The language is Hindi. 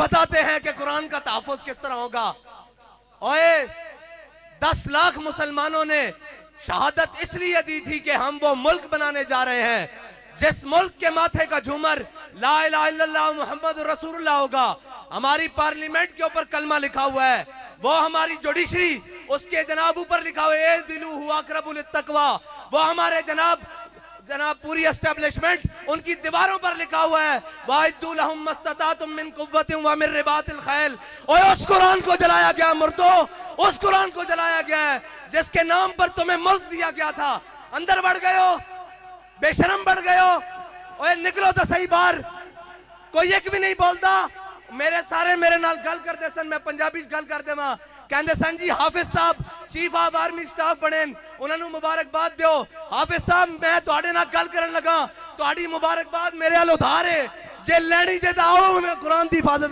बताते हैं कि कुरान का तहफ़्फ़ुज़ किस तरह होगा। ओए 10 लाख मुसलमानों ने शहादत इसलिए दी थी कि हम वो मुल्क बनाने जा रहे हैं जिस मुल्क के माथे का झूमर ला इलाहा इल्लल्लाह मुहम्मद रसूलुल्लाह होगा। हमारी पार्लियामेंट के ऊपर कलमा लिखा हुआ है, वो हमारी जुडिशरी उसके जनाब ऊपर लिखा हुआ है दिलू हुआ अक़रबु लित्तक़वा, वो हमारे जनाब पूरी एस्टेब्लिशमेंट उनकी दीवारों पर लिखा हुआ है वाइदू लहुम मस्ततातुम मिन कुव्वतिन व मिन रिबातिल खैल। और उस कुरान को जलाया गया मुर्दो, उस कुरान को जलाया गया है जिसके नाम पर तुम्हें मुल्क दिया गया था। अंदर बढ़ गए हो, बेशरम बढ़ गए हो। ओए निकलो तो सही बाहर, कोई एक भी नहीं बोलता। मेरे नाल गल करते सन, मैं पंजाबी गल कर देवा, कहते सन जी हाफिज साहब चीफ ऑफ आर्मी स्टाफ बने, उन्होंने मुबारकबाद दो। हाफिज साहब मैं तुहाडे नाल गल करन लगा, तुहाडी मुबारकबाद मेरे वाल उधार है, जे लैनी जे तां आओ, मैं कुरान की हिफाजत